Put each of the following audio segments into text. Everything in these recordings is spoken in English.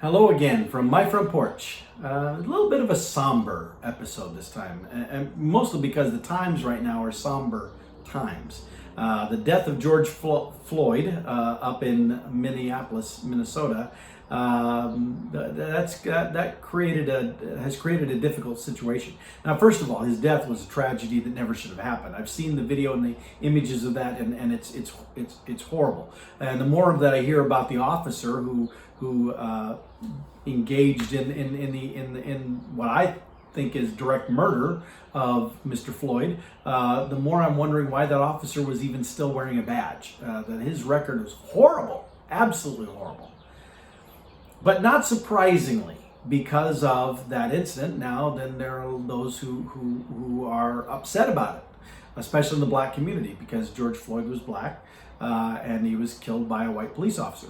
Hello again from my front porch. A little bit of a somber episode this time, and mostly because the times right now are somber times. The death of George Floyd up in Minneapolis, Minnesota, that has created a difficult situation. Now, first of all, his death was a tragedy that never should have happened. I've seen the video and the images of that, and it's horrible. And the more that I hear about the officer who engaged in what I think is direct murder of Mr. Floyd, the more I'm wondering why that officer was even still wearing a badge. That his record was horrible, absolutely horrible. But not surprisingly, because of that incident, now then there are those who are upset about it, especially in the black community, because George Floyd was black and he was killed by a white police officer.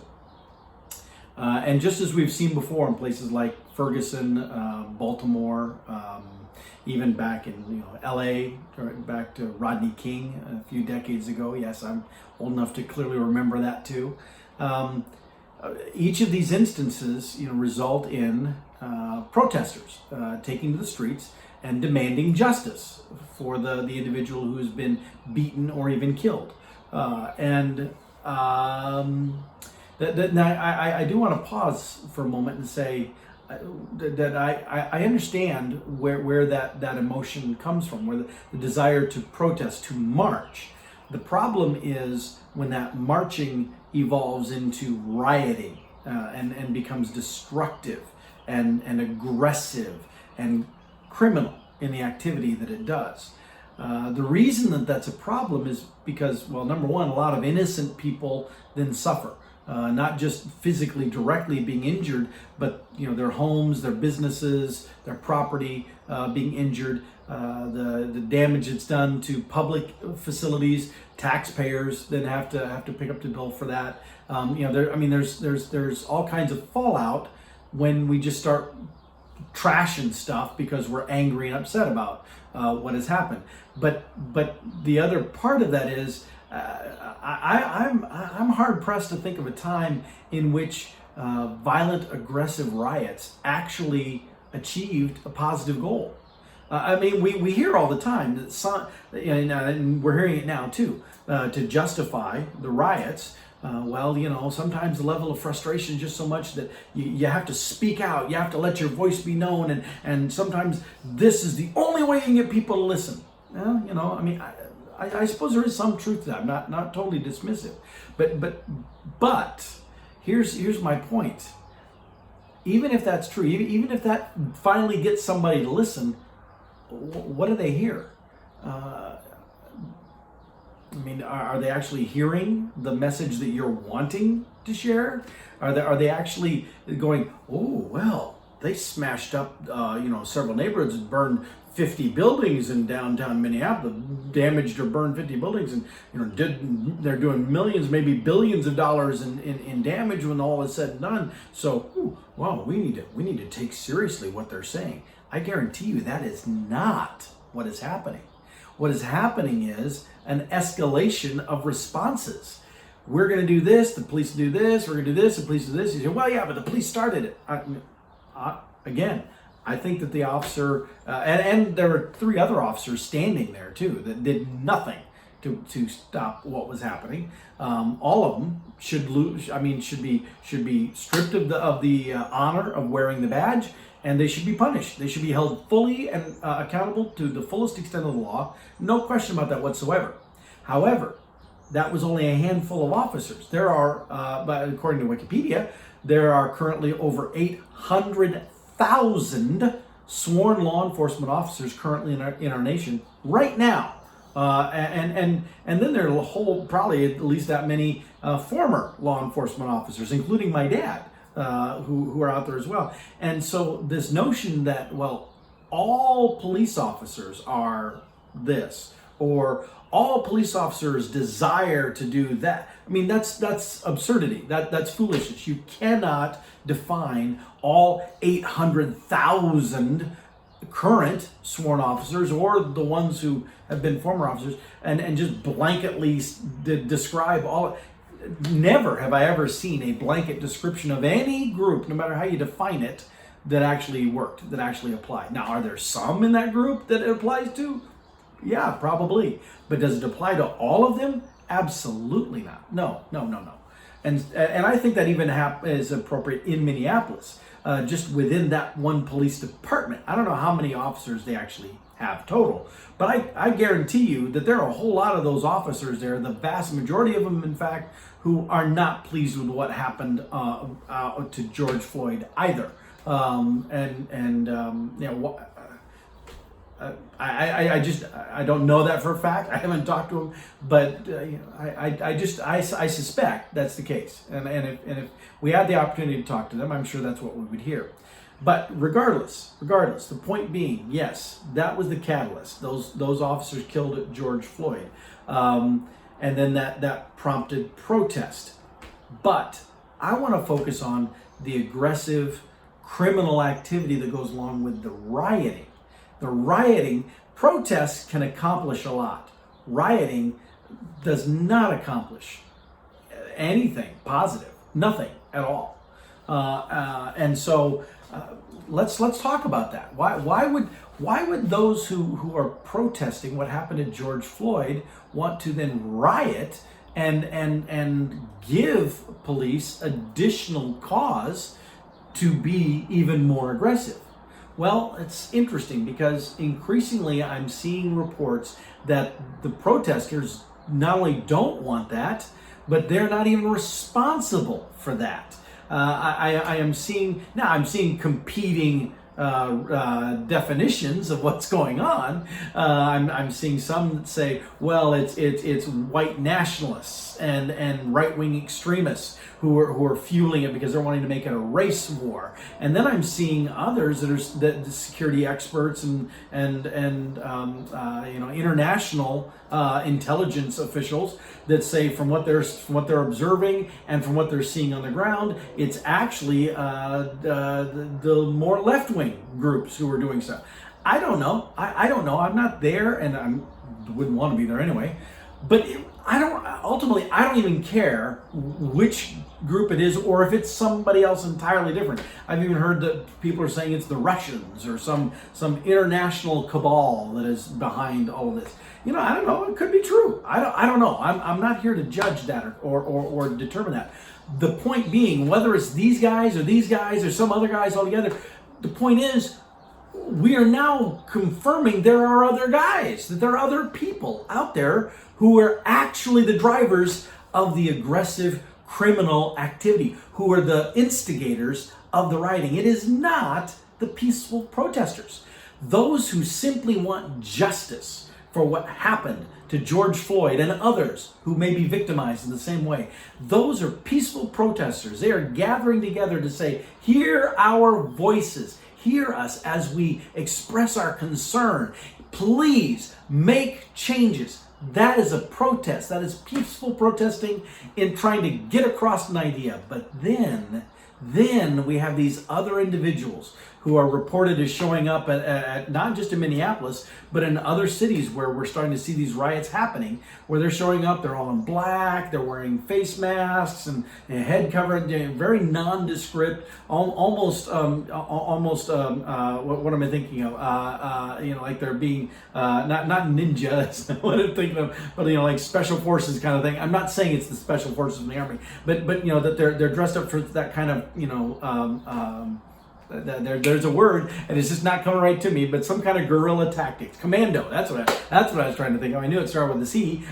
And just as we've seen before in places like Ferguson, Baltimore, even back in LA, back to Rodney King a few decades ago. Yes, I'm old enough to clearly remember that too. Each of these instances, result in protesters taking to the streets and demanding justice for the individual who has been beaten or even killed. I do want to pause for a moment and say that I understand where that emotion comes from, where the desire to protest, to march. The problem is when that marching evolves into rioting and becomes destructive and aggressive and criminal in the activity that it does. The reason that that's a problem is because, well, number one, a lot of innocent people then suffer. Not just physically directly being injured, but their homes, their businesses, their property being injured, the damage that's done to public facilities. Taxpayers then have to pick up the bill for that. There's all kinds of fallout when we just start trashing stuff because we're angry and upset about what has happened. But the other part of that is, I'm hard pressed to think of a time in which violent, aggressive riots actually achieved a positive goal. We hear all the time that and we're hearing it now too, to justify the riots. Sometimes the level of frustration is just so much that you have to speak out, you have to let your voice be known, and sometimes this is the only way you can get people to listen. I suppose there is some truth to that. I'm not totally dismissive, but here's my point. Even if that's true, even if that finally gets somebody to listen, what do they hear? Are they actually hearing the message that you're wanting to share? Are they actually going, oh well, they smashed up several neighborhoods and burned 50 buildings in downtown Minneapolis, damaged or burned 50 buildings, and they're doing millions, maybe billions of dollars in damage when all is said and done. So, we need to take seriously what they're saying. I guarantee you that is not what is happening. What is happening is an escalation of responses. We're going to do this, the police do this, we're going to do this, the police do this. You say, well, yeah, but the police started it. Again, I think that the officer, and there were 3 other officers standing there too that did nothing to stop what was happening. All of them should be stripped of the honor of wearing the badge, and they should be punished. They should be held fully and accountable to the fullest extent of the law. No question about that whatsoever. However, that was only a handful of officers. There are, according to Wikipedia, there are currently over 800,000 sworn law enforcement officers currently in our nation right now. And then there are probably at least that many former law enforcement officers, including my dad, who are out there as well. And so this notion that, all police officers are this, or all police officers desire to do that. That's absurdity. That's foolishness. You cannot define all 800,000 current sworn officers or the ones who have been former officers and just blanketly describe all. never have I ever seen a blanket description of any group, no matter how you define it, that actually worked, that actually applied. Now, are there some in that group that it applies to? Yeah, probably. But does it apply to all of them? Absolutely not. No. And I think that even is appropriate in Minneapolis, just within that one police department. I don't know how many officers they actually have total, but I guarantee you that there are a whole lot of those officers there, the vast majority of them, in fact, who are not pleased with what happened to George Floyd either. I don't know that for a fact. I haven't talked to him, but I suspect that's the case. And if we had the opportunity to talk to them, I'm sure that's what we would hear. But regardless, the point being, yes, that was the catalyst. Those officers killed George Floyd, and then that prompted protest. But I want to focus on the aggressive criminal activity that goes along with the rioting. The rioting, protests can accomplish a lot. Rioting does not accomplish anything positive, nothing at all. And so let's talk about that. Why would those who are protesting what happened to George Floyd want to then riot and give police additional cause to be even more aggressive? Well, it's interesting because increasingly I'm seeing reports that the protesters not only don't want that, but they're not even responsible for that. I'm seeing competing definitions of what's going on. I'm seeing some that say, well, it's white nationalists and right-wing extremists who are fueling it because they're wanting to make it a race war. And then I'm seeing others that the security experts and international intelligence officials that say from what they're observing and from what they're seeing on the ground, it's actually the more left-wing groups who are doing so. I don't know. I don't know. I'm not there, and I wouldn't want to be there anyway. But I don't even care which group it is or if it's somebody else entirely different. I've even heard that people are saying it's the Russians or some international cabal that is behind all of this. I don't know. It could be true. I don't know. I'm not here to judge that or determine that. The point being, whether it's these guys or some other guys altogether, the point is, we are now confirming there are other guys, that there are other people out there who are actually the drivers of the aggressive criminal activity, who are the instigators of the rioting. It is not the peaceful protesters. Those who simply want justice for what happened to George Floyd and others who may be victimized in the same way. Those are peaceful protesters. They are gathering together to say, hear our voices. Hear us as we express our concern. Please make changes. That is a protest. That is peaceful protesting in trying to get across an idea. But then we have these other individuals who are reported as showing up at not just in Minneapolis, but in other cities where we're starting to see these riots happening, where they're showing up, they're all in black, they're wearing face masks and head covered, very nondescript, almost what am I thinking of? Like they're being, not ninja, that's what I'm thinking of, but like special forces kind of thing. I'm not saying it's the special forces in the army, but that they're dressed up for that kind of, there's a word, and it's just not coming right to me, but some kind of guerrilla tactics. Commando, that's what I was trying to think of. I knew it started with a C.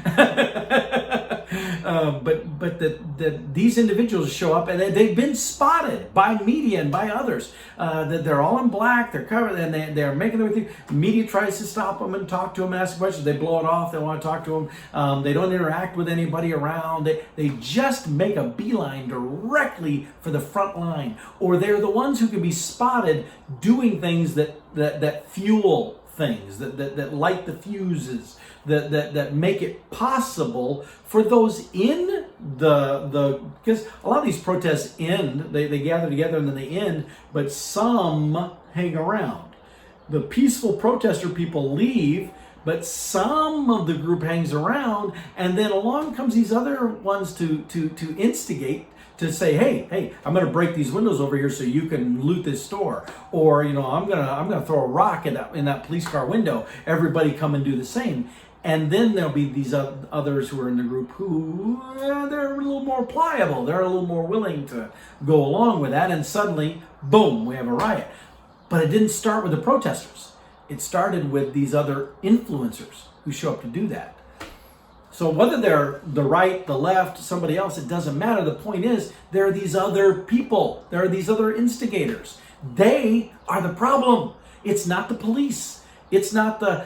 But that these individuals show up, and they've been spotted by media and by others, that they're all in black, they're covered, and they're making their way through. The media tries to stop them and talk to them and ask questions. They blow it off. They want to talk to them. They don't interact with anybody around. They just make a beeline directly for the front line, or they're the ones who can be spotted doing things that fuel things, that light the fuses, that make it possible for those in because a lot of these protests end, they gather together and then they end, but some hang around. The peaceful protester people leave, but some of the group hangs around, and then along comes these other ones to instigate, to say, hey, I'm going to break these windows over here so you can loot this store, or I'm gonna throw a rock in that police car window. Everybody come and do the same. And then there'll be these others who are in the group who they're a little more pliable. They're a little more willing to go along with that. And suddenly, boom, we have a riot. But it didn't start with the protesters. It started with these other influencers who show up to do that. So whether they're the right, the left, somebody else, it doesn't matter. The point is, there are these other people. There are these other instigators. They are the problem. It's not the police. It's not the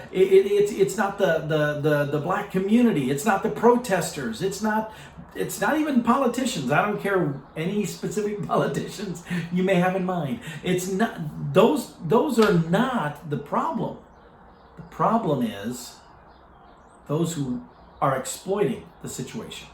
black community. It's not the protesters. It's not even politicians. I don't care any specific politicians you may have in mind. It's not those are not the problem. The problem is those who are exploiting the situation.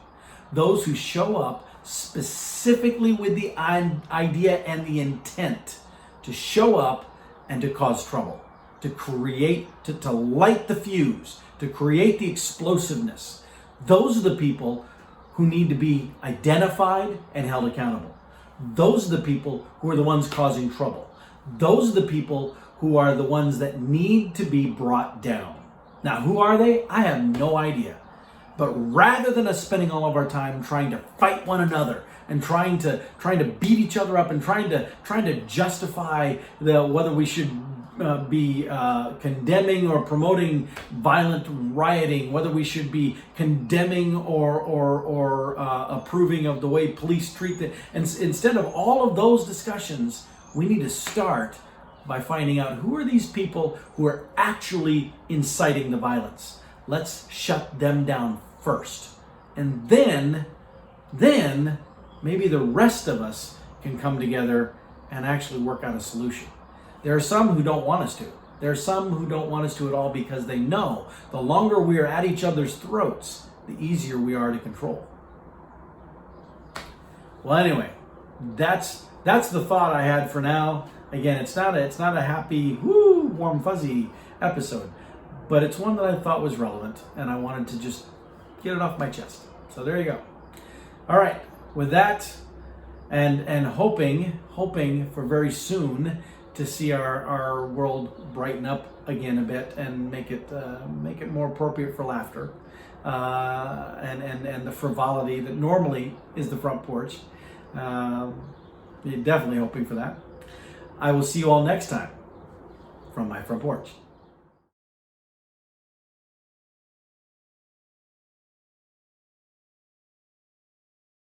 Those who show up specifically with the idea and the intent to show up and to cause trouble. To create, to light the fuse, to create the explosiveness. Those are the people who need to be identified and held accountable. Those are the people who are the ones causing trouble. Those are the people who are the ones that need to be brought down. Now, who are they? I have no idea. But rather than us spending all of our time trying to fight one another and trying to beat each other up and trying to justify whether we should be condemning or promoting violent rioting, whether we should be condemning or approving of the way police treat them. And instead of all of those discussions, we need to start by finding out who are these people who are actually inciting the violence. Let's shut them down first. And then maybe the rest of us can come together and actually work out a solution. There are some who don't want us to. There are some who don't want us to at all because they know the longer we are at each other's throats, the easier we are to control. Well, anyway, that's the thought I had for now. Again, it's not a happy, warm, fuzzy episode, but it's one that I thought was relevant, and I wanted to just get it off my chest. So there you go. All right, with that, and hoping for very soon to see our world brighten up again a bit and make it more appropriate for laughter and the frivolity that normally is the front porch. Definitely hoping for that. I will see you all next time from my front porch.